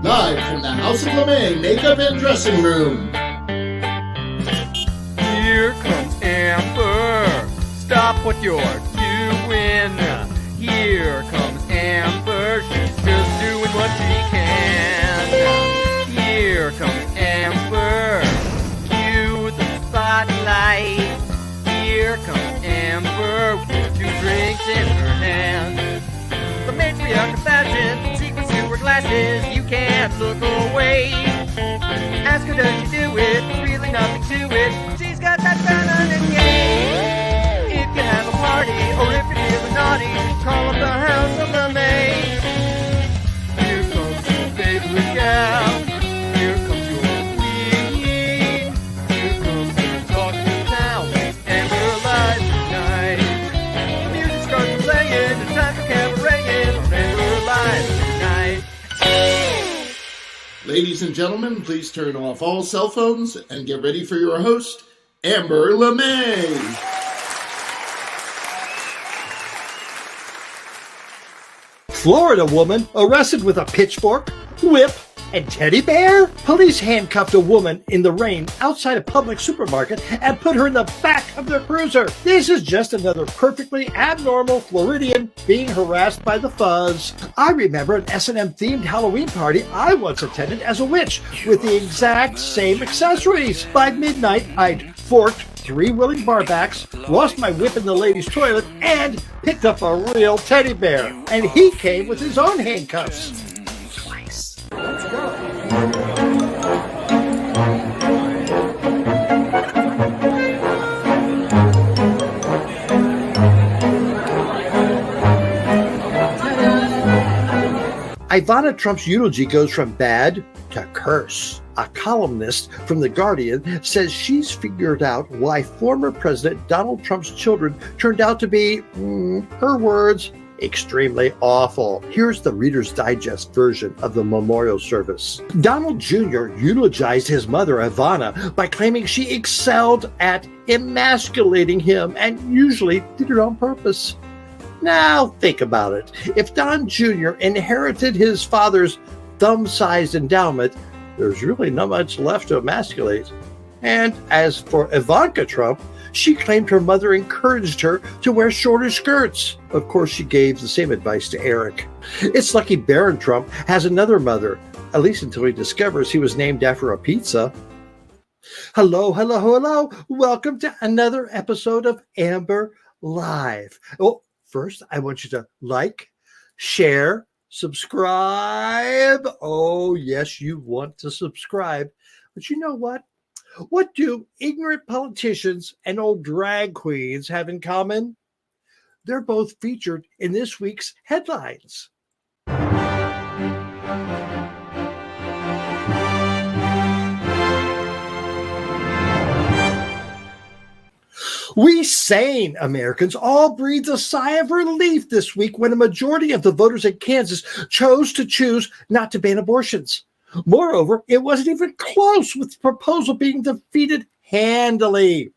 Live from the House of LeMay Makeup and Dressing Room. Here comes Amber. Stop what you're doing. Here comes Amber. She's just doing what she can. Here comes Amber. Cue the spotlight. Here comes Amber with 2 drinks in her hand. The matriarch of fashion, secret sewer glasses, you can't look away. Ask her, does she do it? There's really nothing to it. She's got that feminine game. If you have a party, or if you're feeling naughty, call up the House of LeMay. Here comes your favorite gal. Here comes your queen. Here comes your talk to town. And we're live tonight. The music starts playing. It's time for cabaret. And we're live tonight. Ladies and gentlemen, please turn off all cell phones and get ready for your host, Amber LeMay. Florida woman arrested with a pitchfork, whip, and teddy bear? Police handcuffed a woman in the rain outside a public supermarket and put her in the back of their cruiser. This is just another perfectly abnormal Floridian being harassed by the fuzz. I remember an S&M themed Halloween party I once attended as a witch with the exact same accessories. By midnight, I'd forked 3 willing barbacks, lost my whip in the ladies' toilet, and picked up a real teddy bear. And he came with his own handcuffs. Twice. Let's go. Ivana Trump's eulogy goes from bad to curse. A columnist from The Guardian says she's figured out why former President Donald Trump's children turned out to be, her words, extremely awful. Here's the Reader's Digest version of the memorial service. Donald Jr. eulogized his mother, Ivana, by claiming she excelled at emasculating him and usually did it on purpose. Now, think about it. If Don Jr. inherited his father's thumb-sized endowment, there's really not much left to emasculate. And as for Ivanka Trump, she claimed her mother encouraged her to wear shorter skirts. Of course, she gave the same advice to Eric. It's lucky Barron Trump has another mother, at least until he discovers he was named after a pizza. Hello, hello, hello. Welcome to another episode of Amber Live. Oh, first, I want you to like, share, subscribe. Oh, yes, you want to subscribe. But you know what? What do ignorant politicians and old drag queens have in common? They're both featured in this week's headlines. We sane Americans all breathed a sigh of relief this week when a majority of the voters in Kansas chose to choose not to ban abortions. Moreover, it wasn't even close, with the proposal being defeated handily.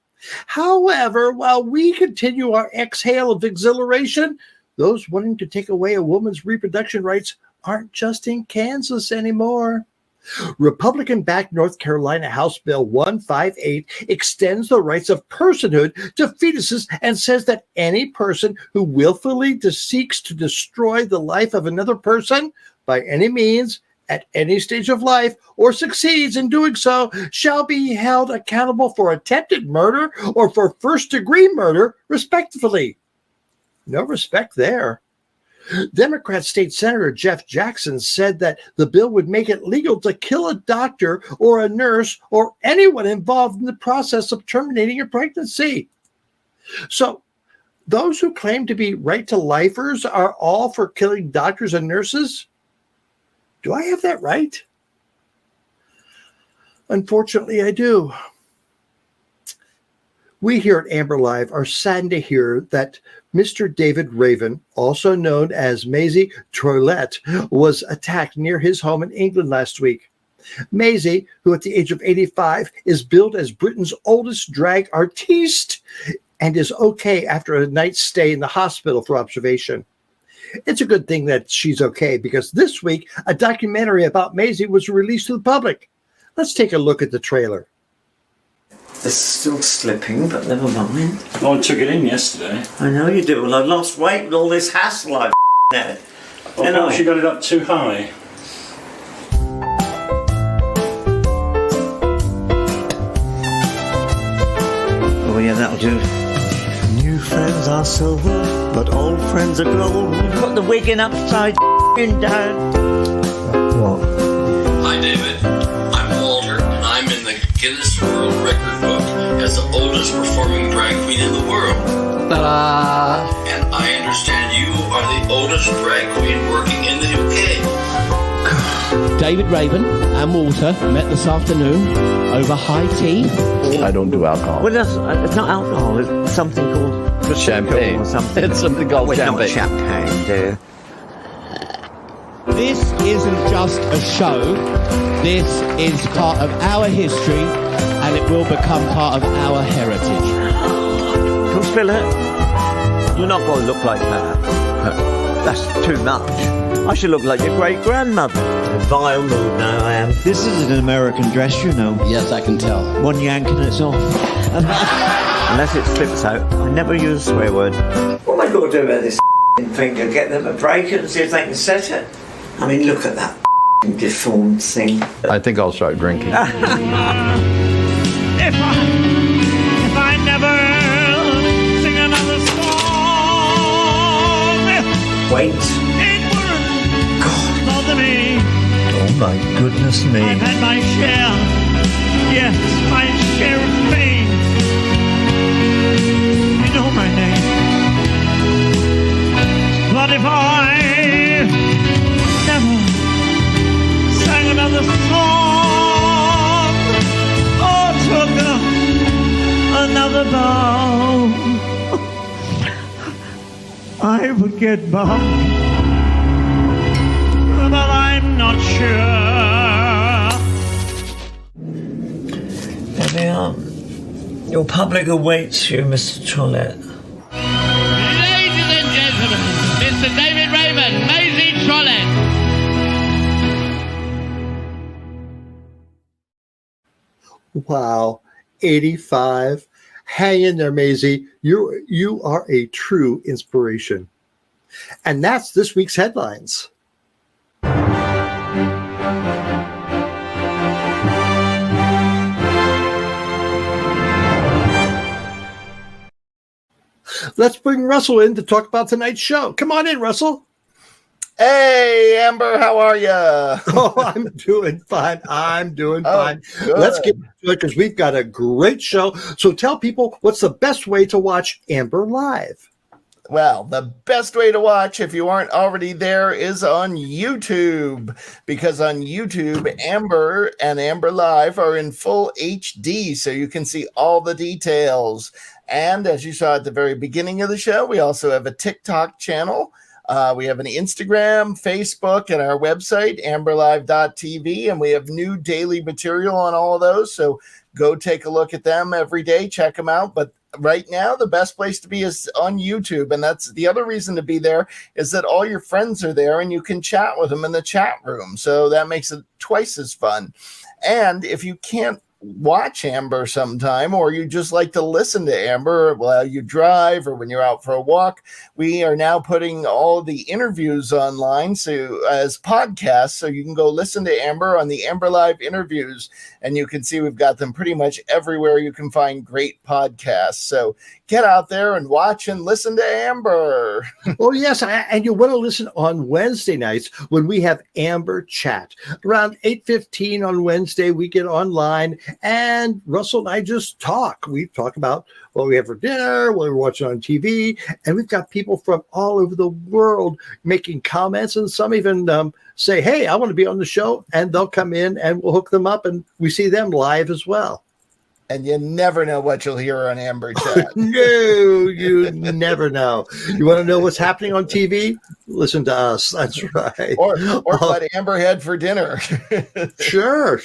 However, while we continue our exhale of exhilaration, those wanting to take away a woman's reproduction rights aren't just in Kansas anymore. Republican-backed North Carolina House Bill 158 extends the rights of personhood to fetuses and says that any person who willfully seeks to destroy the life of another person by any means, at any stage of life, or succeeds in doing so, shall be held accountable for attempted murder or for first-degree murder, respectively. No respect there. Democrat State Senator Jeff Jackson said that the bill would make it legal to kill a doctor or a nurse or anyone involved in the process of terminating a pregnancy. So, those who claim to be right-to-lifers are all for killing doctors and nurses? Do I have that right? Unfortunately, I do. We here at Amber Live are saddened to hear that Mr. David Raven, also known as Maisie Troilette, was attacked near his home in England last week. Maisie, who at the age of 85 is billed as Britain's oldest drag artiste and is okay after a night's stay in the hospital for observation. It's a good thing that she's okay, because this week, a documentary about Maisie was released to the public. Let's take a look at the trailer. It's still slipping, but never mind. I took it in yesterday. I know you do. Well, I lost weight with all this hassle I've had. Well, she got it up too high. Oh yeah, that'll do. New friends are silver, but old friends are gold. Put the wigging upside down. What? Hi, David. I'm Walter, and I'm in the Guinness World Record book as the oldest performing drag queen in the world. Ta-da! And I understand you are the oldest drag queen working in the UK. David Raven and Walter met this afternoon over high tea. I don't do alcohol. Well, it's not alcohol. It's something called Champagne. or something. It's something called Well, champagne. not champagne, dear. This isn't just a show. This is part of our history, and it will become part of our heritage. Come spill it. You're not going to look like that. That's too much. I should look like your great-grandmother. In a vile mood now I am. This is an American dress, you know. Yes, I can tell. One yank and it's off. Unless it slips out. I never use a swear word. What am I going to do with this finger? Get them a break and see if they can set it? I mean, look at that deformed thing. I think I'll start drinking. If I never sing another song, Wait. it wouldn't bother me. Oh my goodness me. I've had my share, yes, my share of pain. You know my name. But if I never sang another song or took another bow, I would get by, but I'm not sure. There we are. Your public awaits you, Mr. Trollet. Ladies and gentlemen, Mr. David Raven, Maisie Trollet. Wow, 85. Hang in there, Maisie. You are a true inspiration. And that's this week's headlines. Let's bring Russell in to talk about tonight's show. Come on in, Russell. Hey, Amber, how are you? Oh, I'm doing fine. Fine. Good. Let's get to it because we've got a great show. So tell people, what's the best way to watch Amber live? Well, the best way to watch, if you aren't already there, is on YouTube, because on YouTube, Amber and Amber Live are in full HD, so you can see all the details. And as you saw at the very beginning of the show, we also have a TikTok channel. We have an Instagram, Facebook, and our website, amberlive.tv, and we have new daily material on all of those. So go take a look at them every day. Check them out. But right now, the best place to be is on YouTube. And that's the other reason to be there, is that all your friends are there and you can chat with them in the chat room. So that makes it twice as fun. And if you can't watch Amber sometime, or you just like to listen to Amber while you drive or when you're out for a walk, we are now putting all the interviews online as podcasts, so you can go listen to Amber on the Amber Live interviews, and you can see we've got them pretty much everywhere you can find great podcasts. So get out there and watch and listen to Amber. Oh, yes. And you want to listen on Wednesday nights when we have Amber Chat. Around 8:15 on Wednesday, we get online and Russell and I just talk. We talk about what we have for dinner, what we're watching on TV, and we've got people from all over the world making comments, and some even say, hey, I want to be on the show, and they'll come in and we'll hook them up, and we see them live as well. And you never know what you'll hear on Amber Chat. No, you never know. You want to know what's happening on TV? Listen to us. That's right. Or what Amber had for dinner. Sure.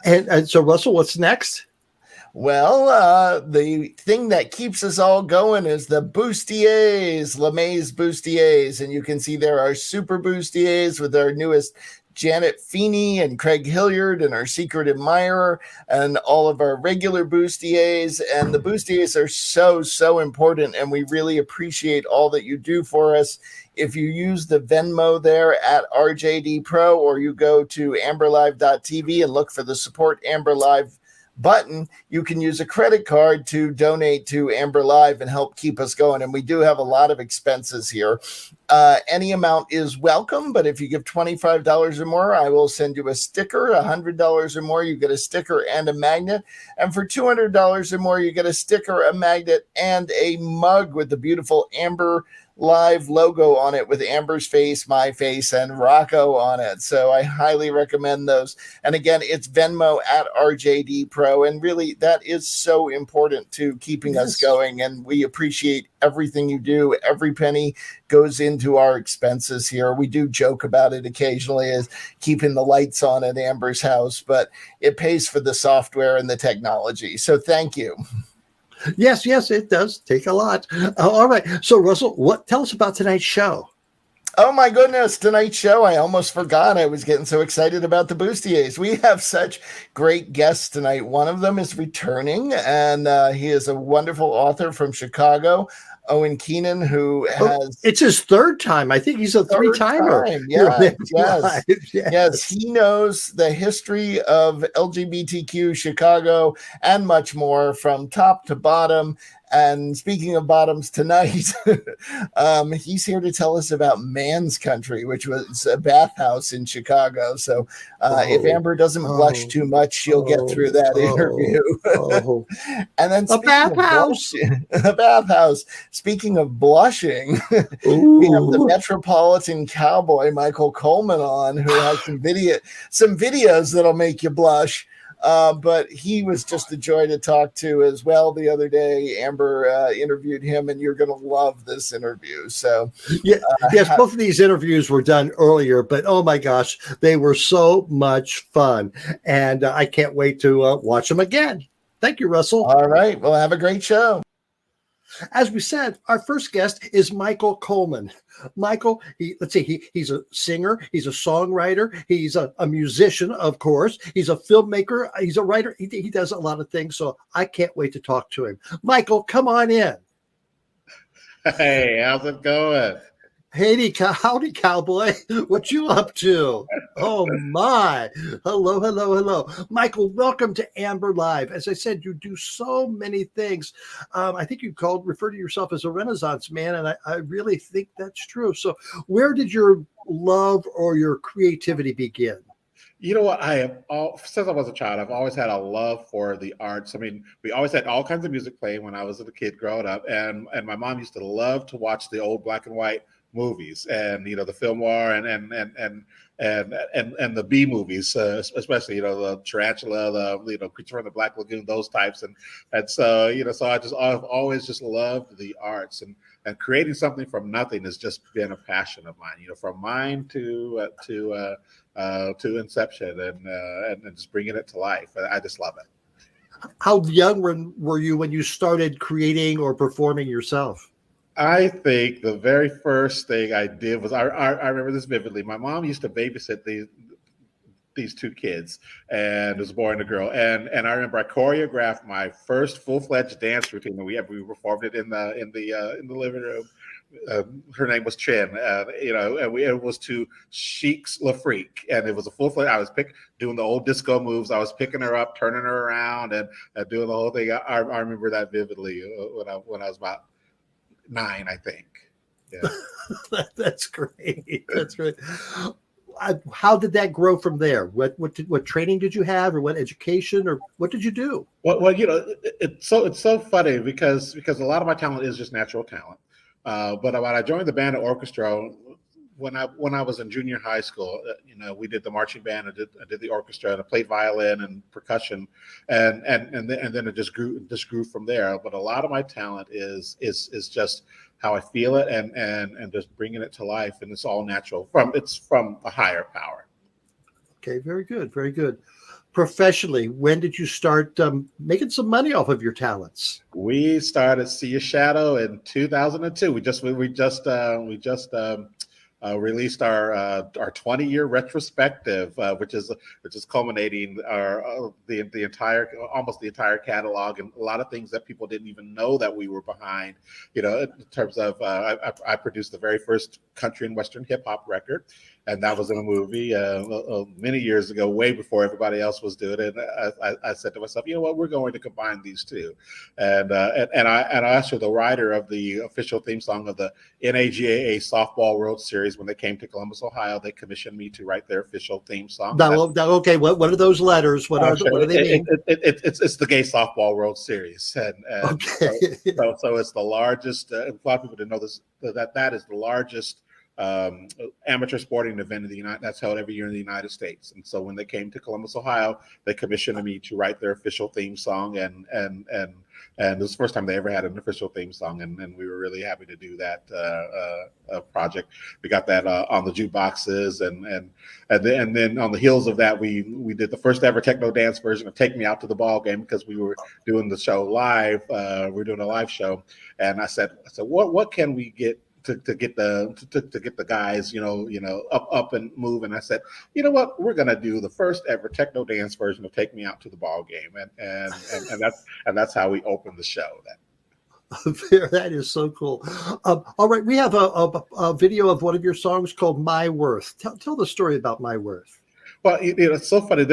And so, Russell, what's next? Well, the thing that keeps us all going is the bustiers, LeMay's bustiers. And you can see there are super bustiers with our newest Janet Feeney and Craig Hilliard and our secret admirer and all of our regular bustiers. And the bustiers are so important, and we really appreciate all that you do for us. If you use the Venmo there at RJD Pro, or you go to amberlive.tv and look for the support Amber Live button, you can use a credit card to donate to Amber Live and help keep us going. And we do have a lot of expenses here. Any amount is welcome, but if you give $25 or more, I will send you a sticker. $100 or more, you get a sticker and a magnet. And for $200 or more, you get a sticker, a magnet, and a mug with the beautiful Amber Live logo on it with Amber's face, my face, and Rocco on it. So I highly recommend those. And again, it's Venmo at RJD Pro. And really, that is so important to keeping us going. And we appreciate everything you do. Every penny goes into our expenses here. We do joke about it occasionally as keeping the lights on at Amber's house, but it pays for the software and the technology. So thank you. Yes, it does take a lot. All right. So, Russell, tell us about tonight's show. Oh my goodness, tonight's show. I almost forgot. I was getting so excited about the bustiers. We have such great guests tonight. One of them is returning, and he is a wonderful author from Chicago, Owen Keehnen, who has... it's his third time. I think he's a three-timer. Yes. He knows the history of LGBTQ Chicago and much more from top to bottom. And speaking of bottoms tonight, he's here to tell us about Man's Country, which was a bathhouse in Chicago. So if Amber doesn't blush too much, she'll get through that interview. And then a bathhouse. A bathhouse. Speaking of blushing, we have the Metropolitan Cowboy, Michael Coleman, on, who has some videos that'll make you blush. But he was just a joy to talk to as well the other day. Amber interviewed him, and you're going to love this interview. So, yes, both of these interviews were done earlier, but oh my gosh, they were so much fun. And I can't wait to watch them again. Thank you, Russell. All right. Well, have a great show. As we said, our first guest is Michael Coleman. Michael, he's a singer, he's a songwriter, he's a musician, of course, he's a filmmaker, he's a writer, he does a lot of things, so I can't wait to talk to him. Michael, come on in. Hey, how's it going? Howdy, cowboy. What you up to? Oh, my. Hello. Michael, welcome to Amber Live. As I said, you do so many things. I think you refer to yourself as a Renaissance man, and I really think that's true. So where did your love or your creativity begin? You know what? Since I was a child, I've always had a love for the arts. I mean, we always had all kinds of music playing when I was a kid growing up, and my mom used to love to watch the old black and white movies, and the film noir and the B movies, especially the Tarantula, the Creature from the Black Lagoon, those types, and so I've always just loved the arts, and creating something from nothing has just been a passion of mine. From mind to inception, and just bringing it to life. I just love it. How young were you when you started creating or performing yourself? I think the very first thing I did was I remember this vividly. My mom used to babysit these two kids, and it was a boy and a girl. And I remember I choreographed my first full-fledged dance routine that we performed it in the living room. Her name was Chin, and it was to Chic's La Freak, and it was a full-fledged. I was doing the old disco moves. I was picking her up, turning her around, and doing the whole thing. I remember that vividly when I was about 9, I think. Yeah. That's great. How did that grow from there? What training did you have, or what education, or what did you do? Well, it's so funny because a lot of my talent is just natural talent. But when I joined the band and orchestra, when I was in junior high school, we did the marching band. I did the orchestra, and I played violin and percussion, and then it just grew from there. But a lot of my talent is just how I feel it, and just bringing it to life, and it's all natural. It's from a higher power. Okay, very good. professionally, when did you start making some money off of your talents? We started See Your Shadow in 2002. We just released our 20-year retrospective, which is culminating almost the entire catalog, and a lot of things that people didn't even know that we were behind. In terms of I produced the very first country and western hip hop record, and that was in a movie many years ago, way before everybody else was doing it. And I said to myself, you know what, we're going to combine these two, and I asked her, the writer of the official theme song of the NAGAA Softball World Series, when they came to Columbus, Ohio, they commissioned me to write their official theme song. Okay, what are those letters? What do they mean? It's the Gay Softball World Series, and okay. so it's the largest. A lot of people didn't know this. That is the largest amateur sporting event in the that's held every year in the United States. And so when they came to Columbus, Ohio, they commissioned me to write their official theme song, and it was the first time they ever had an official theme song, and we were really happy to do that project. We got that on the jukeboxes, and then on the heels of that, we did the first ever techno dance version of "Take Me Out to the Ball Game" because we were doing the show live. We're doing a live show, and I said, what can we get to get the guys, up and move. And I said, you know what, we're gonna do the first ever techno dance version of "Take Me Out to the Ball Game," and that's how we opened the show. That is so cool. All right, we have a video of one of your songs called "My Worth." Tell the story about "My Worth." Well, it's so funny.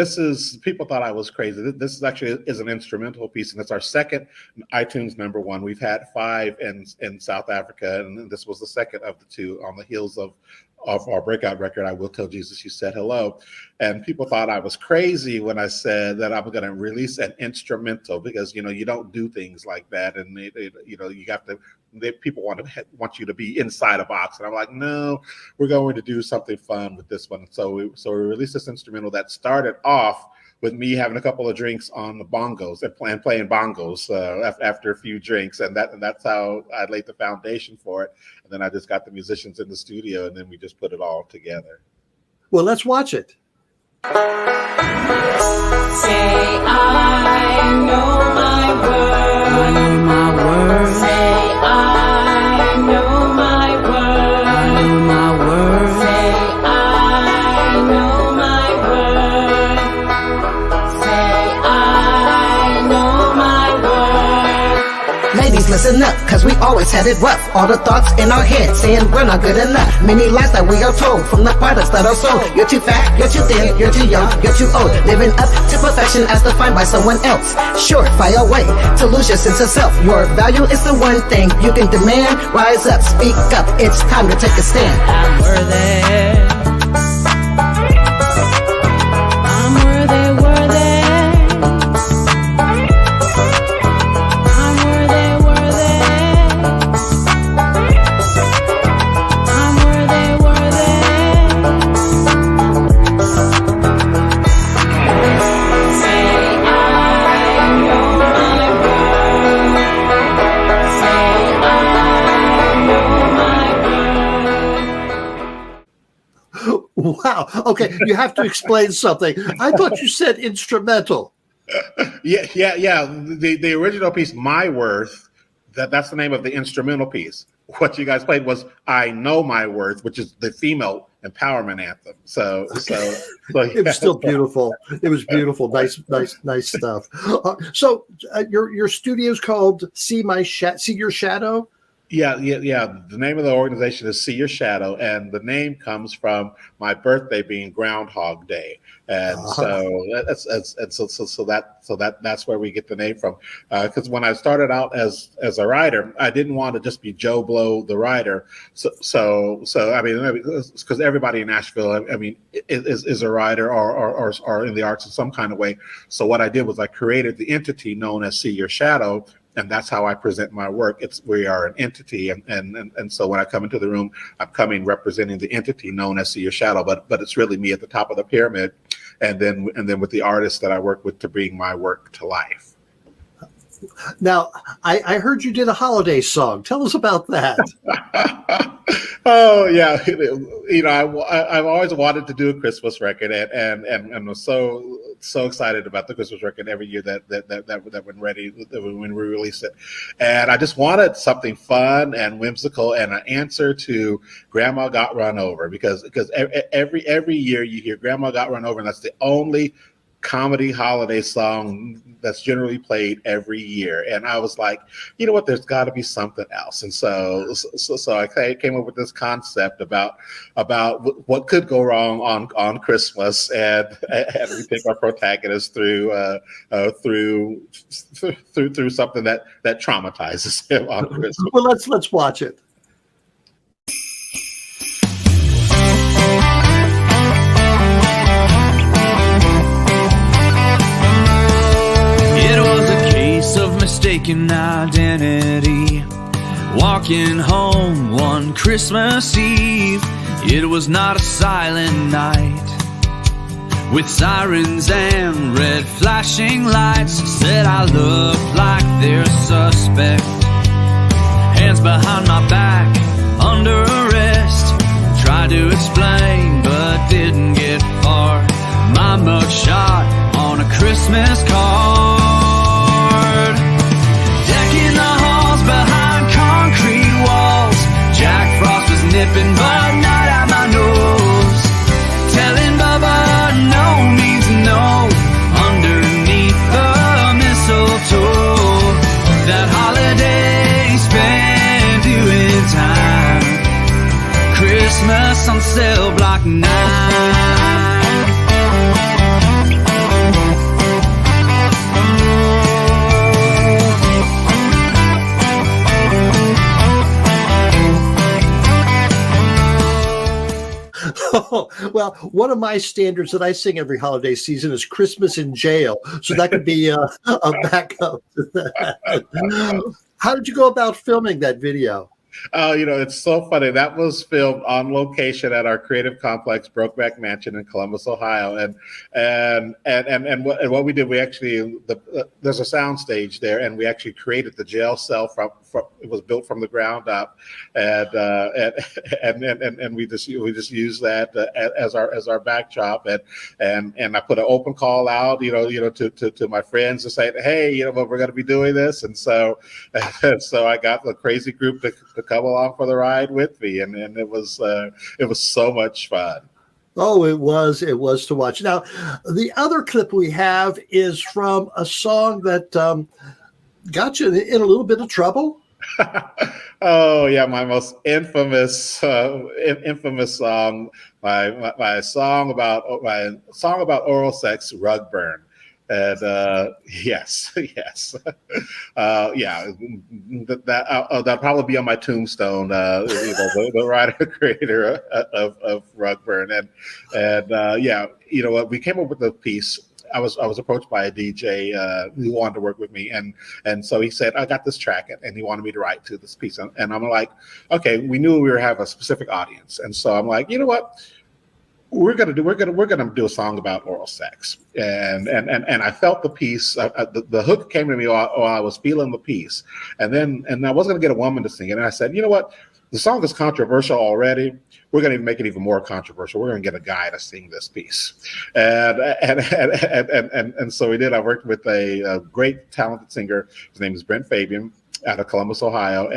People thought I was crazy. This is actually an instrumental piece, and it's our second iTunes #1. We've had 5 in South Africa, and this was the second of the 2 on the heels of our breakout record, "I Will Tell Jesus You Said Hello." And people thought I was crazy when I said that I'm going to release an instrumental, because you don't do things like that, and you have to. People want you to be inside a box, and I'm like, no, we're going to do something fun with this one. So we released this instrumental that started off with me having a couple of drinks on the bongos and playing bongos after a few drinks, and that's how I laid the foundation for it. And then I just got the musicians in the studio, and then we just put it all together. Well, let's watch it. Say I know my word. I know my word. Say I know my word. I know my word. Say I know my word. Say I know my word. Ladies, listen up, cause we always had it rough. All the thoughts in our head saying we're not good enough. Many lies that we are told from the products that are sold. You're too fat, you're too thin, you're too young, you're too old. Living up to perfection as defined by someone else. Surefire way to lose your sense of self. Your value is the one thing you can demand. Rise up, speak up, it's time to take a stand. I'm worthy. I'm worthy, worthy. Wow. Okay, you have to explain something. I thought you said instrumental. Yeah. The original piece, "My Worth," that's the name of the instrumental piece. What you guys played was "I Know My Worth," which is the female empowerment anthem. So yeah. It was still beautiful. It was beautiful. Nice stuff. So your studio's called See Your Shadow? Yeah. The name of the organization is See Your Shadow, and the name comes from my birthday being Groundhog Day, and so that's where we get the name from. Because when I started out as a writer, I didn't want to just be Joe Blow the writer. So I mean, because everybody in Nashville, I mean, is a writer or in the arts in some kind of way. So what I did was I created the entity known as See Your Shadow. And that's how I present my work. We are an entity, and so when I come into the room, I'm coming representing the entity known as See Your Shadow, but it's really me at the top of the pyramid, and then with the artists that I work with to bring my work to life. Now, I heard you did a holiday song. Tell us about that. Oh yeah, I've always wanted to do a Christmas record, and was so so excited about the Christmas record every year that when ready, when we released it. And I just wanted something fun and whimsical and an answer to Grandma Got Run Over, because every year you hear Grandma Got Run Over, and that's the only comedy holiday song that's generally played every year. And I was like, you know what, there's got to be something else. And so I came up with this concept about what could go wrong on Christmas, and we take our protagonist through something that traumatizes him on Christmas. Well, let's watch it. Of mistaken identity, walking home one Christmas Eve. It was not a silent night with sirens and red flashing lights. Said I looked like their suspect, hands behind my back under arrest. Tried to explain but didn't get far. My mugshot on a Christmas card. Decking the halls behind concrete walls. Jack Frost was nipping but not at my nose. Telling Bubba no means no underneath the mistletoe. That holiday spent doing time. Christmas on Cell Block 9. Well, one of my standards that I sing every holiday season is Christmas in Jail. So that could be a backup to that. How did you go about filming that video? It's so funny. That was filmed on location at our Creative Complex Brokeback Mansion in Columbus, Ohio. And what we did, we actually there's a sound stage there, and we actually created the jail cell from it was built from the ground up, and we just used that as our backdrop, and I put an open call out, to my friends to say, hey, we're going to be doing this, and so I got the crazy group to come along for the ride with me, and it was so much fun. Oh, it was to watch. Now, the other clip we have is from a song that got you in a little bit of trouble. Oh yeah, my most infamous song, my song about oral sex, Rug Burn. And yes, yeah, that'll probably be on my tombstone. The writer creator of Rug Burn, and yeah, you know what? We came up with the piece. I was approached by a DJ who wanted to work with me, and so he said, I got this track, and he wanted me to write to this piece, and I'm like, okay, we knew we were having a specific audience, and so I'm like, you know what? We're gonna do a song about oral sex, and I felt the piece. The hook came to me while I was feeling the piece, and I wasn't gonna get a woman to sing it, and I said, you know what? The song is controversial already. We're going to make it even more controversial. We're going to get a guy to sing this piece, and so we did. I worked with a great talented singer. His name is Brent Fabian, out of Columbus, Ohio,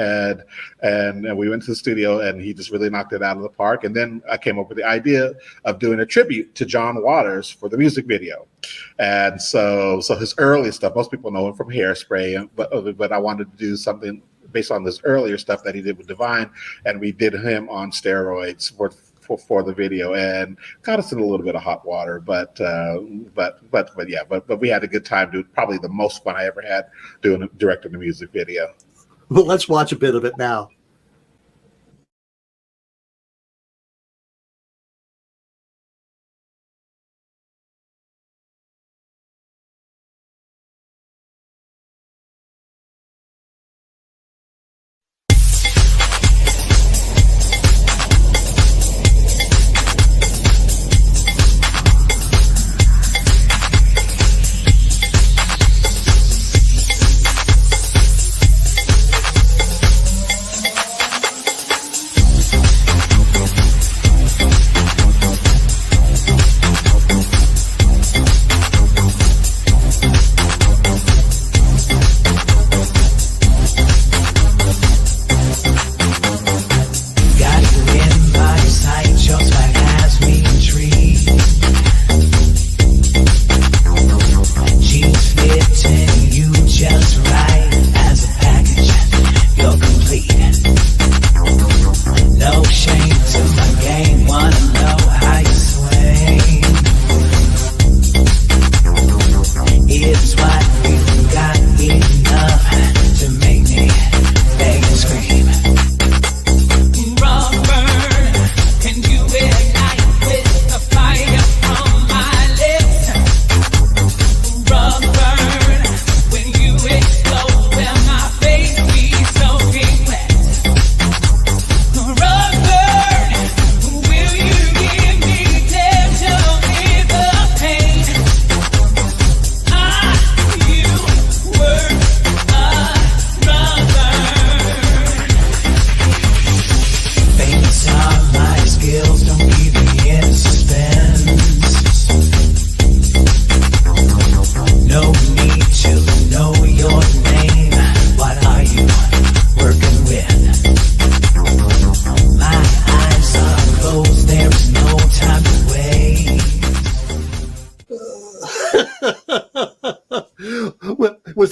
and we went to the studio, and he just really knocked it out of the park. And then I came up with the idea of doing a tribute to John Waters for the music video. And so his early stuff, most people know him from Hairspray, but I wanted to do something based on this earlier stuff that he did with Divine, and we did him on steroids for the video, and got us in a little bit of hot water, but we had a good time doing, probably the most fun I ever had directing the music video. Well, let's watch a bit of it now.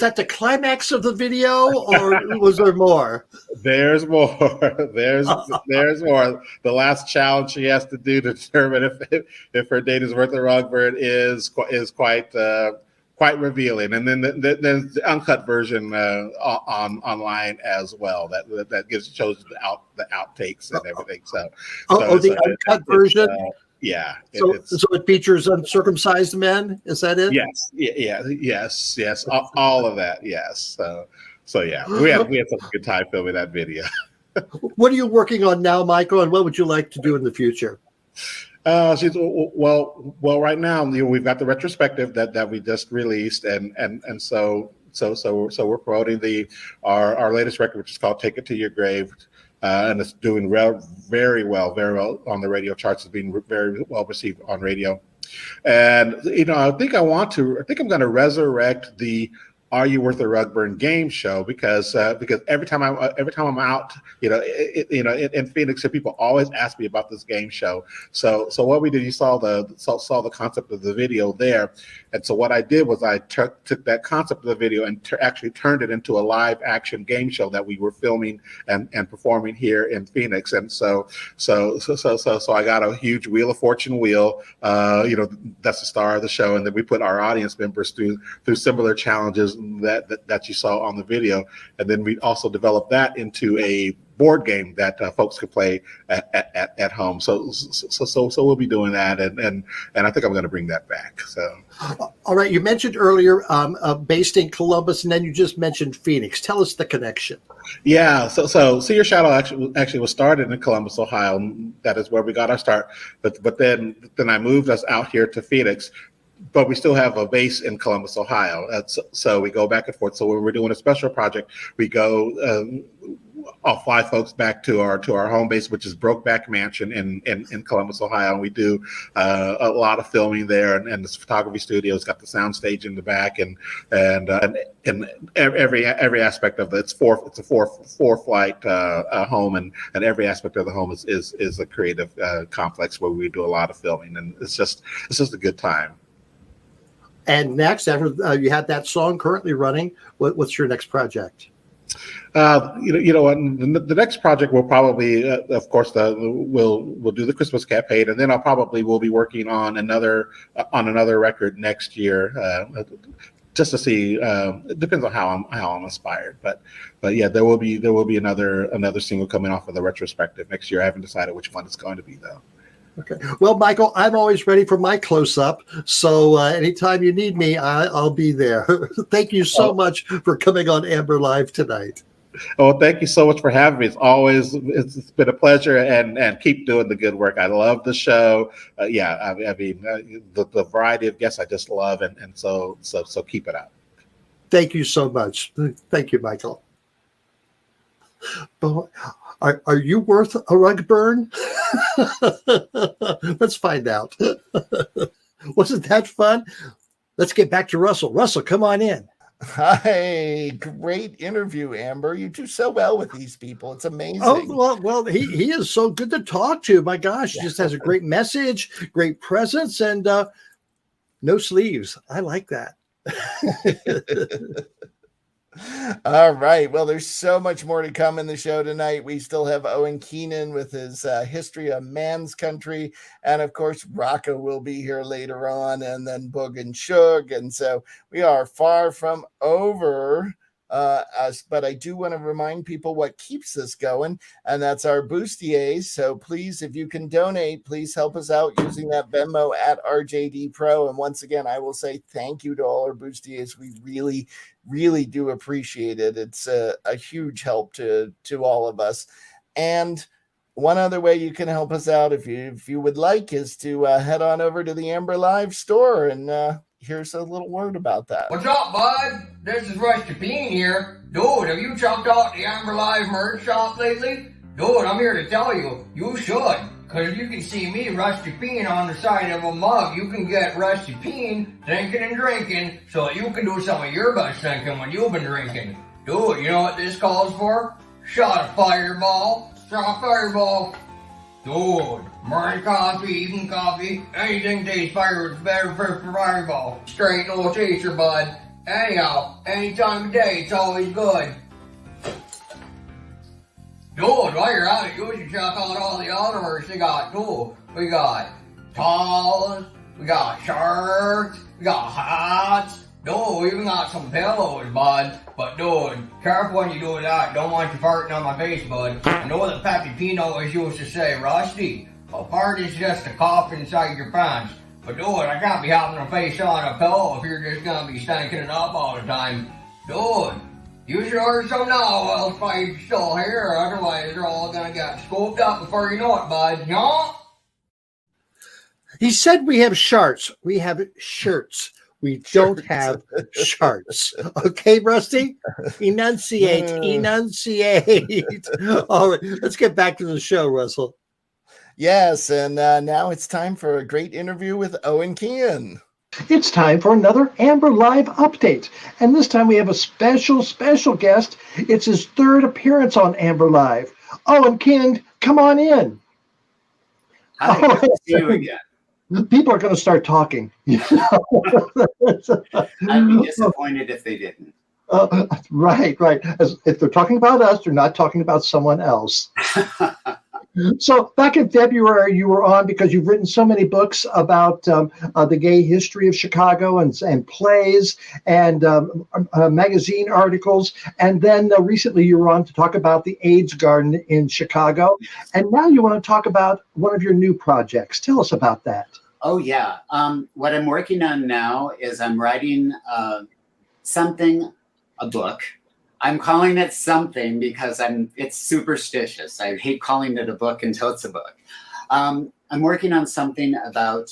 that the climax of the video, or was there more? There's more. There's more. The last challenge she has to do to determine if her date is worth a rug burn is quite revealing. And then there's the uncut version online as well. That shows the outtakes and everything. So the uncut version. Yeah. So it features uncircumcised men. Is that it? Yes. All of that. Yes. So yeah, we had such a good time filming that video. What are you working on now, Michael? And what would you like to do in the future? Well, right now we've got the retrospective that we just released, and so we're promoting our latest record, which is called "Take It to Your Grave," and it's doing very well on the radio charts. It's being very well received on radio, and I think I'm going to resurrect the "Are You Worth a Rug Burn" game show because every time I'm out, in Phoenix, people always ask me about this game show. So what we did, you saw the concept of the video there, and so what I did was I took that concept of the video and actually turned it into a live action game show that we were filming and performing here in Phoenix. And so I got a huge Wheel of Fortune wheel, that's the star of the show, and then we put our audience members through similar challenges that you saw on the video, and then we also developed that into a board game that folks could play at home. So we'll be doing that, and I think I'm going to bring that back. So, all right. You mentioned earlier based in Columbus, and then you just mentioned Phoenix. Tell us the connection. Yeah. So See Your Shadow actually was started in Columbus, Ohio. That is where we got our start. But then I moved us out here to Phoenix. But we still have a base in Columbus, Ohio. So we go back and forth. So when we're doing a special project, we go. I'll fly folks back to our home base, which is Brokeback Mansion in Columbus, Ohio. And we do a lot of filming there, and this photography studio has got the sound stage in the back, and every aspect of it. It's a four flight home, and every aspect of the home is a creative complex where we do a lot of filming, and it's just a good time. And next, after you had that song currently running, what's your next project? The next project will probably, of course, we'll do the Christmas campaign, and then we'll be working on another record next year, just to see. It depends on how I'm inspired, but yeah, there will be another single coming off of the retrospective next year. I haven't decided which one it's going to be though. Okay. Well, Michael, I'm always ready for my close-up. So anytime you need me, I'll be there. Thank you so much for coming on Amber Live tonight. Oh, thank you so much for having me. It's been a pleasure, and keep doing the good work. I love the show. The variety of guests I just love, and so keep it up. Thank you so much. Thank you, Michael. Are you worth a rug burn? Let's find out. Wasn't that fun? Let's get back to Russell. Russell, come on in. Hi, great interview, Amber. You do so well with these people. It's amazing. Oh, well, he is so good to talk to. My gosh, he just has a great message, great presence, and no sleeves. I like that. All right. Well, there's so much more to come in the show tonight. We still have Owen Keehnen with his history of man's country. And of course, Rocco will be here later on, and then Boog and Shug. And so we are far from over us, but I do want to remind people what keeps us going, and that's our Boostiers. So please, if you can donate, please help us out using that Venmo at RJD Pro. And once again, I will say thank you to all our Boostiers. We really do appreciate it. It's a huge help to all of us. And one other way you can help us out, if you would like, is to head on over to the Amber Live store, and here's a little word about that. What's up, bud? This is Rusty Bean here. Dude, have you checked out the Amber Live merch shop lately? Dude, I'm here to tell you, you should. Because you can see me, Rusty Bean, on the side of a mug. You can get Rusty Bean thinking and drinking so you can do some of your best thinking when you've been drinking. Dude, you know what this calls for? Shot of Fireball. Shot of Fireball. Dude, morning coffee, evening coffee, anything tastes better for Fireball. Straight no chaser, bud. Anyhow, any time of day, it's always good. Dude, while you're at it, you should check out all the other merch they got, too. We got towels, we got shirts, we got hats. Dude, we even got some pillows, bud. But dude, careful when you do that. Don't want you farting on my face, bud. I know that Pappy Pino always used to say, Rusty, a fart is just a cough inside your pants. But dude, I can't be having a face on a pillow if you're just gonna be stanking it up all the time. Dude, you should order some now while I'm still here. Otherwise, they're all gonna get scooped up before you know it, bud. Yeah? He said we have sharts. We have shirts. We don't have sharts. Okay, Rusty? Enunciate. All right, let's get back to the show, Russell. Yes, and now it's time for a great interview with Owen Keehnen. It's time for another Amber Live update. And this time we have a special guest. It's his third appearance on Amber Live. Owen Keehnen, come on in. Hi, good to see you again. People are going to start talking. I'd be disappointed if they didn't. Right. If they're talking about us, they're not talking about someone else. So back in February, you were on because you've written so many books about the gay history of Chicago and plays and magazine articles. And then recently you were on to talk about the AIDS garden in Chicago. And now you want to talk about one of your new projects. Tell us about that. Oh, yeah. What I'm working on now is I'm writing a book. I'm calling it something because it's superstitious. I hate calling it a book until it's a book. I'm working on something about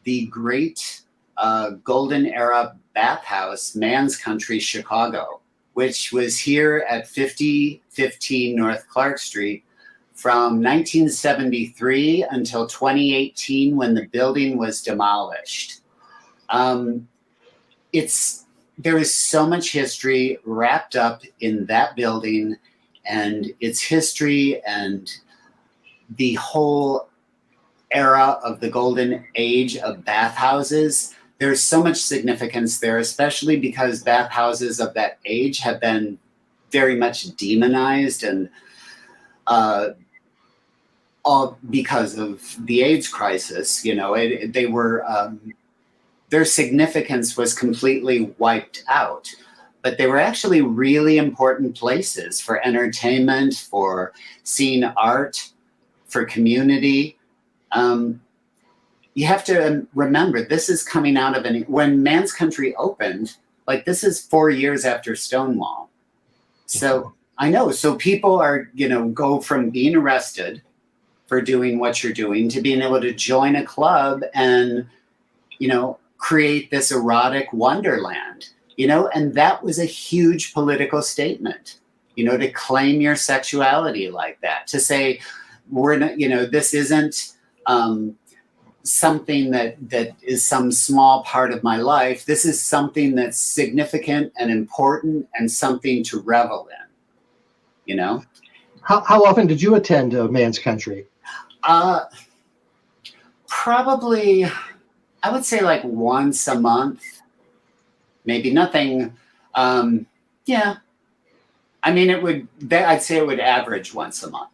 the great golden era bathhouse, Man's Country, Chicago, which was here at 5015 North Clark Street from 1973 until 2018 when the building was demolished. There is so much history wrapped up in that building and its history and the whole era of the golden age of bathhouses. There's so much significance there, especially because bathhouses of that age have been very much demonized and all because of the AIDS crisis. You know, they were... their significance was completely wiped out, but they were actually really important places for entertainment, for seeing art, for community. You have to remember, this is coming out of when Man's Country opened, like this is 4 years after Stonewall. So I know, so people are, go from being arrested for doing what you're doing to being able to join a club and, create this erotic wonderland, and that was a huge political statement, to claim your sexuality like that, to say, we're not, this isn't something that is some small part of my life. This is something that's significant and important and something to revel in, How often did you attend Man's Country? Probably, I would say like once a month, maybe nothing. Yeah. I mean, I'd say it would average once a month.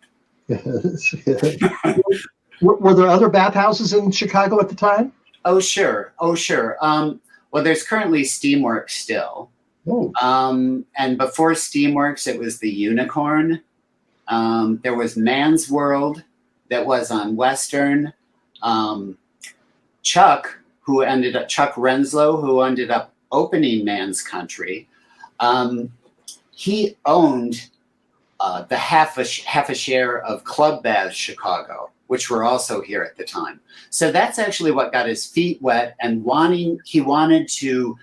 Were there other bathhouses in Chicago at the time? Oh, sure. Well, there's currently Steamworks still. Oh. And before Steamworks, it was the Unicorn. There was Man's World that was on Western. Chuck Renslow, who ended up opening Man's Country, he owned the half a share of Club Bath Chicago, which were also here at the time. So that's actually what got his feet wet, and he wanted to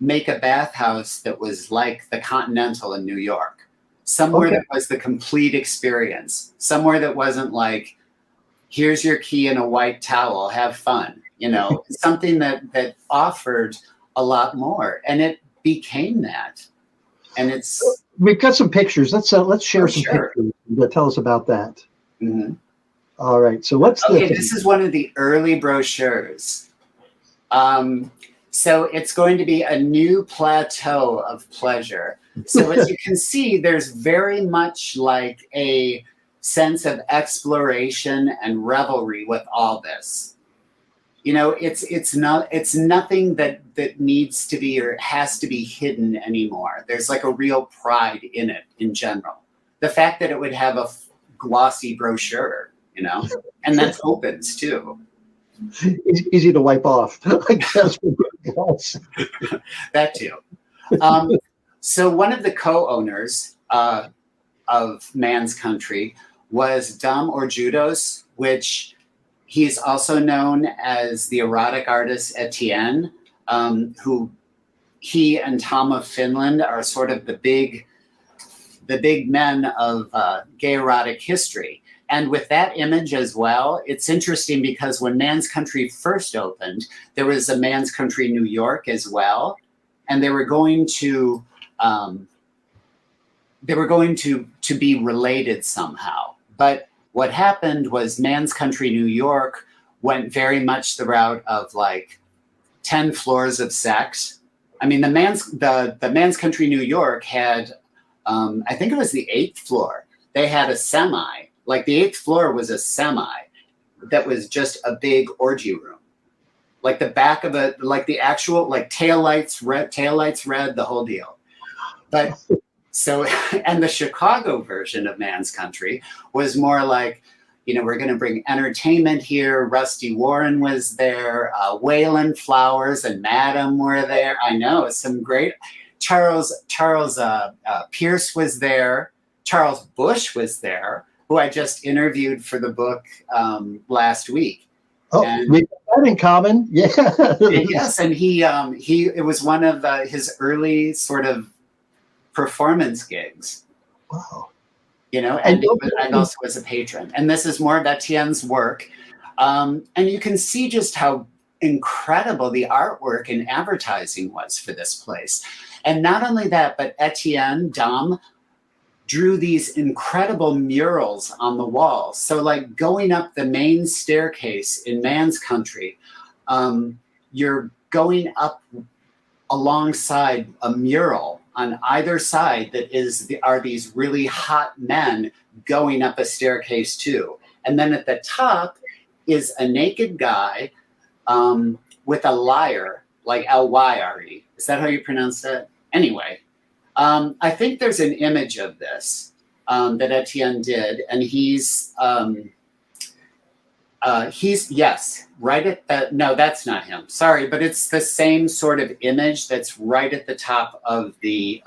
make a bathhouse that was like the Continental in New York, somewhere that was the complete experience, somewhere that wasn't like, here's your key and a white towel, have fun, something that offered a lot more, and it became that. And we've got some pictures. Let's share some pictures that tell us about that. Mm-hmm. All right. So this is one of the early brochures. So it's going to be a new plateau of pleasure. So as you can see, there's very much like a sense of exploration and revelry with all this. You know, it's nothing that needs to be or has to be hidden anymore. There's like a real pride in it in general. The fact that it would have a glossy brochure, you know, and that opens too. Easy to wipe off, I guess. That too. So one of the co-owners of Man's Country was Dom Orjudos, which he's also known as the erotic artist Etienne, who he and Tom of Finland are sort of the big men of gay erotic history. And with that image as well, it's interesting because when Man's Country first opened, there was a Man's Country New York as well, and they were going to be related somehow. But what happened was Man's Country New York went very much the route of like 10 floors of sex. I mean, the Man's Country New York had, I think it was the 8th floor. They had a semi. Like the 8th floor was a semi that was just a big orgy room. Like the back of it, like the actual, like taillights red, the whole deal. But so, and the Chicago version of Man's Country was more like, you know, we're going to bring entertainment here. Rusty Warren was there. Waylon Flowers and Madam were there. I know, some great, Charles Pierce was there. Charles Bush was there, who I just interviewed for the book last week. Oh, and, we have that in common. Yeah. Yes, and it was one of his early sort of performance gigs. Wow. You know, and also as a patron. And this is more of Etienne's work. And you can see just how incredible the artwork and advertising was for this place. And not only that, but Etienne, Dom, drew these incredible murals on the walls. So like going up the main staircase in Man's Country, you're going up alongside a mural on either side that are these really hot men going up a staircase too. And then at the top is a naked guy with a lyre, like L-Y-R-E. Is that how you pronounce that? Anyway, I think there's an image of this that Etienne did, and he's yes, right at the, no, that's not him. Sorry, but it's the same sort of image that's right at the top of the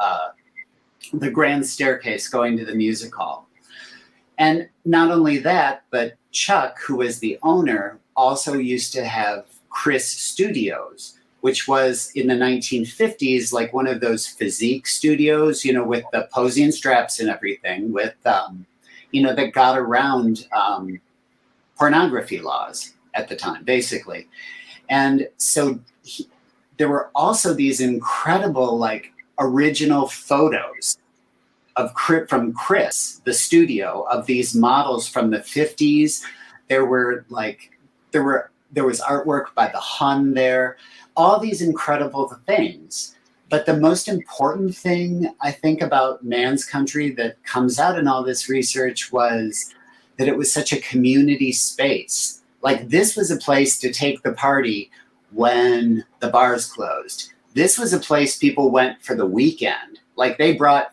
grand staircase going to the music hall. And not only that, but Chuck, who is the owner, also used to have Chris Studios, which was in the 1950s, like one of those physique studios, you know, with the posing straps and everything, with, you know, that got around pornography laws at the time, basically. And so there were also these incredible, like, original photos from Chris, the studio, of these models from the 50s. There was artwork by the Hun there, all these incredible things. But the most important thing I think about Man's Country that comes out in all this research was that it was such a community space. Like, this was a place to take the party when the bars closed. This was a place people went for the weekend. Like, they brought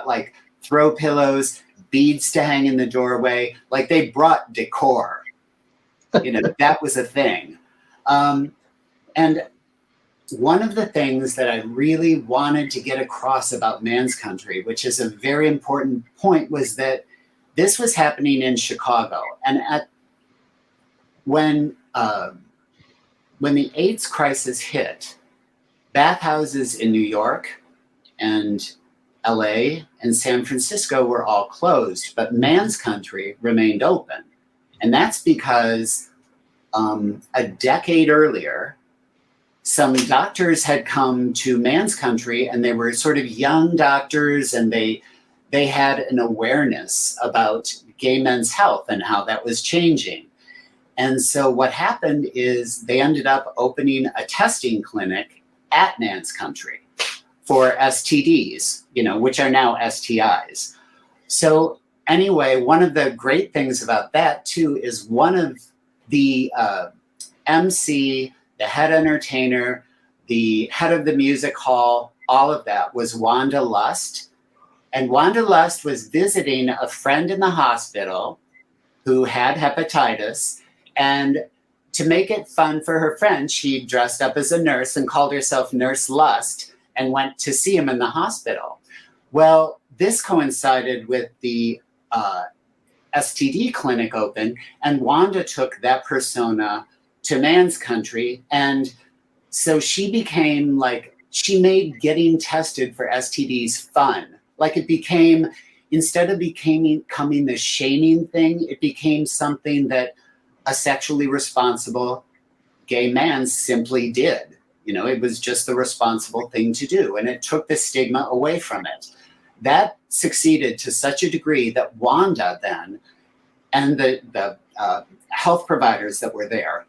like throw pillows, beads to hang in the doorway. Like, they brought decor. You know, that was a thing. And one of the things that I really wanted to get across about Man's Country, which is a very important point, was that this was happening in Chicago. And when the AIDS crisis hit, bathhouses in New York and LA and San Francisco were all closed, but Man's Country remained open. And that's because a decade earlier, some doctors had come to Man's Country, and they were sort of young doctors, and they had an awareness about gay men's health and how that was changing. And so what happened is they ended up opening a testing clinic at Man's Country for STDs, which are now STIs. So anyway, one of the great things about that too is one of the MC, the head entertainer, the head of the music hall, all of that was Wanda Lust. And Wanda Lust was visiting a friend in the hospital who had hepatitis. And to make it fun for her friend, she dressed up as a nurse and called herself Nurse Lust and went to see him in the hospital. Well, this coincided with the STD clinic open, and Wanda took that persona to Man's Country. And so she became she made getting tested for STDs fun. Like it became, instead of becoming the shaming thing, it became something that a sexually responsible gay man simply did. It was just the responsible thing to do. And it took the stigma away from it. That succeeded to such a degree that Wanda then and the health providers that were there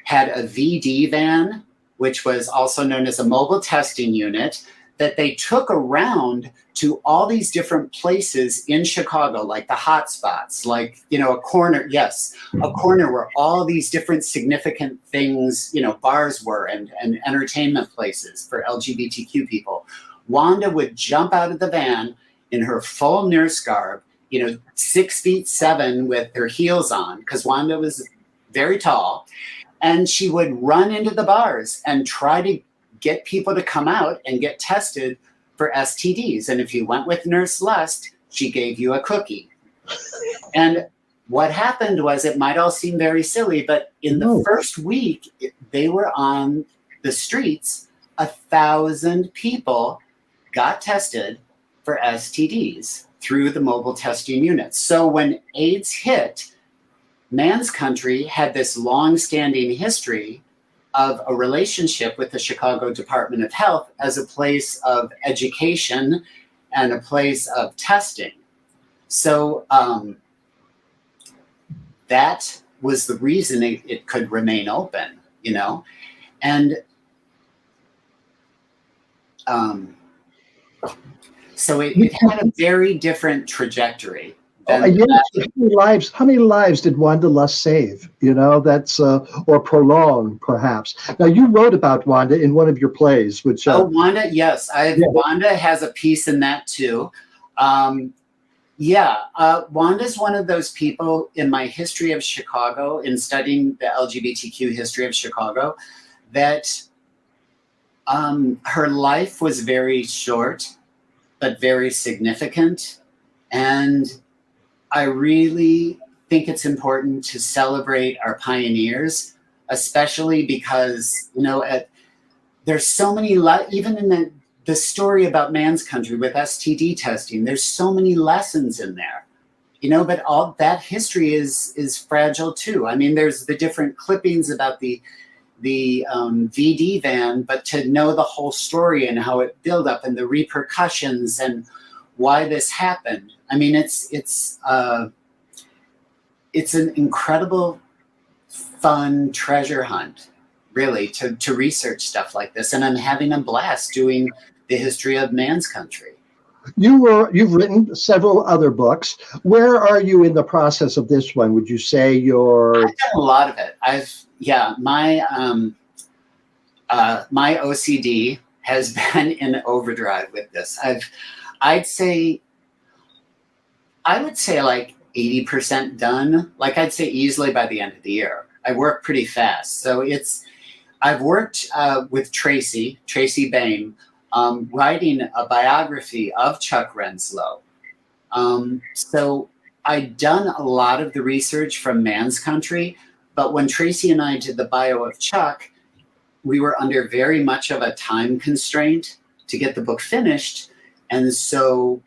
had a VD van, which was also known as a mobile testing unit, that they took around to all these different places in Chicago, like the hot spots, a corner where all these different significant things, bars were and entertainment places for LGBTQ people. Wanda would jump out of the van in her full nurse garb, 6'7" with her heels on, because Wanda was very tall, and she would run into the bars and try to get people to come out and get tested for STDs. And if you went with Nurse Lust, she gave you a cookie. And what happened was, it might all seem very silly, but in the first week, they were on the streets. 1,000 people got tested for STDs through the mobile testing units. So when AIDS hit, Man's Country had this long-standing history of a relationship with the Chicago Department of Health as a place of education and a place of testing. So that was the reason it could remain open, And so it had a very different trajectory. How many lives did Wanda Lust save? That's or prolong, perhaps. Now, you wrote about Wanda in one of your plays, which Wanda, yes, Wanda has a piece in that too. Wanda's one of those people in my history of Chicago, in studying the LGBTQ history of Chicago, that her life was very short, but very significant, and I really think it's important to celebrate our pioneers, especially because, there's so many, even in the story about Man's Country with STD testing, there's so many lessons in there, but all that history is fragile too. I mean, there's the different clippings about the VD van, but to know the whole story and how it built up and the repercussions and why this happened. I mean, it's an incredible, fun treasure hunt, really, to research stuff like this. And I'm having a blast doing the history of Man's Country. You've written several other books. Where are you in the process of this one? Would you say you're? I've done a lot of it. My OCD has been in overdrive with this. I would say like 80% done. Like I'd say easily by the end of the year. I work pretty fast. So I've worked with Tracy Bain, writing a biography of Chuck Renslow. So I'd done a lot of the research from Man's Country, but when Tracy and I did the bio of Chuck, we were under very much of a time constraint to get the book finished. And so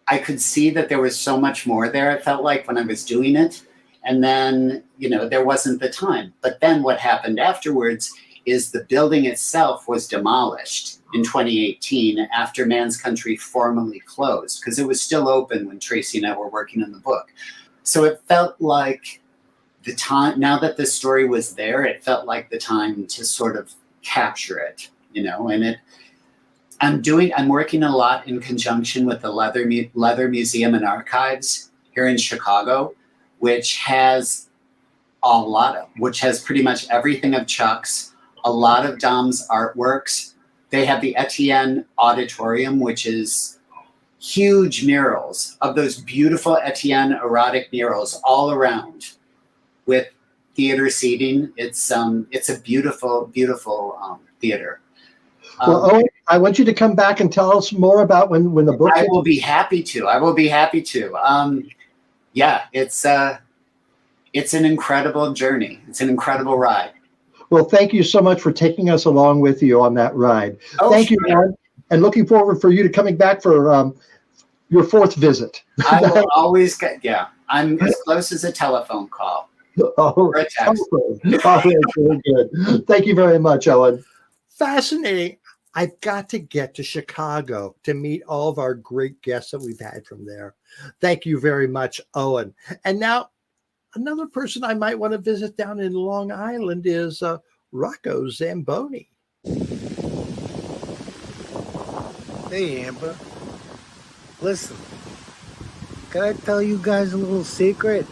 I could see that there was so much more there, it felt like, when I was doing it. And then, there wasn't the time. But then what happened afterwards is the building itself was demolished in 2018 after Man's Country formally closed, because it was still open when Tracy and I were working on the book. So it felt like the time, now that the story was there, it felt like the time to sort of capture it, you know, and I'm working a lot in conjunction with the Leather Museum and Archives here in Chicago, which has pretty much everything of Chuck's, a lot of Dom's artworks. They have the Etienne Auditorium, which is huge murals of those beautiful Etienne erotic murals all around with theater seating. It's a beautiful, beautiful theater. Well, Owen, I want you to come back and tell us more about when the book. I will be happy to. Yeah, it's an incredible journey. It's an incredible ride. Well, thank you so much for taking us along with you on that ride. Thank you, Owen, and looking forward for you to coming back for your fourth visit. I will always I'm as close as a telephone call. Or a text. Very good. Thank you very much, Owen. Fascinating. I've got to get to Chicago to meet all of our great guests that we've had from there. Thank you very much, Owen. And now another person I might want to visit down in Long Island is Rocco Zamboni. Hey, Amber. Listen, can I tell you guys a little secret?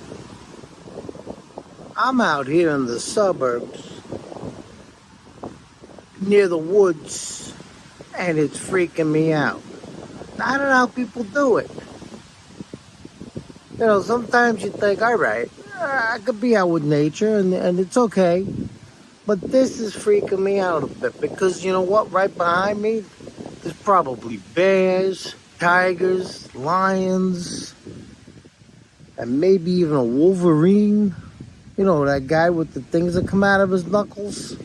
I'm out here in the suburbs, near the woods, and it's freaking me out. I don't know how people do it. You know, sometimes you think, all right, I could be out with nature and it's okay. But this is freaking me out a bit because you know what? Right behind me, there's probably bears, tigers, lions, and maybe even a wolverine. You know, that guy with the things that come out of his knuckles?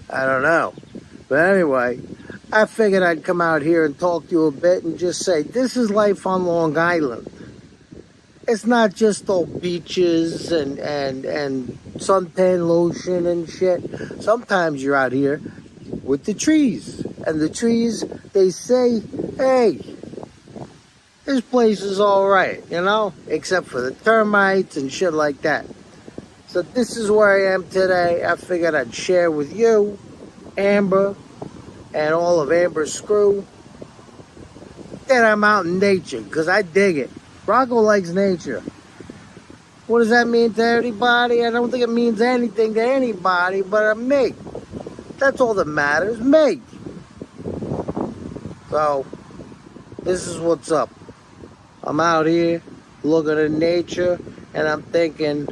I don't know. But anyway, I figured I'd come out here and talk to you a bit and just say, this is life on Long Island. It's not just all beaches and suntan lotion and shit. Sometimes you're out here with the trees. And the trees, they say, hey, this place is all right, you know? Except for the termites and shit like that. So this is where I am today. I figured I'd share with you, Amber, and all of Amber's crew, that I'm out in nature, because I dig it. Rocco likes nature. What does that mean to anybody? I don't think it means anything to anybody but me. That's all that matters, me. So, this is what's up. I'm out here looking at nature, and I'm thinking,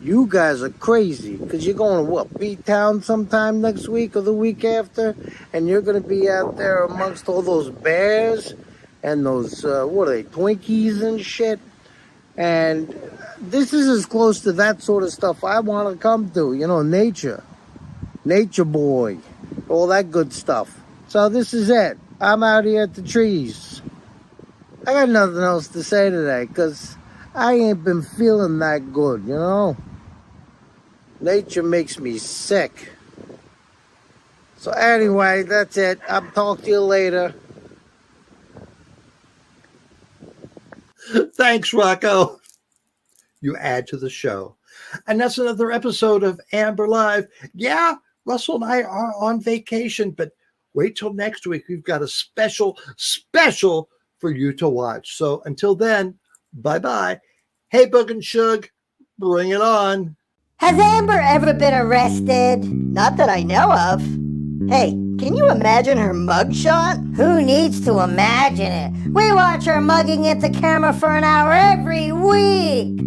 you guys are crazy, because you're going to, what, B-Town sometime next week or the week after? And you're going to be out there amongst all those bears and those, what are they, Twinkies and shit? And this is as close to that sort of stuff I want to come to, you know, nature. Nature boy. All that good stuff. So this is it. I'm out here at the trees. I got nothing else to say today, because I ain't been feeling that good, you know? Nature makes me sick. So anyway, that's it. I'll talk to you later. Thanks, Rocco. You add to the show. And that's another episode of Amber Live. Yeah, Russell and I are on vacation, but wait till next week. We've got a special for you to watch. So until then, bye-bye. Hey, Boog and Shug, bring it on. Has Amber ever been arrested? Not that I know of. Hey, can you imagine her mugshot? Who needs to imagine it? We watch her mugging at the camera for an hour every week.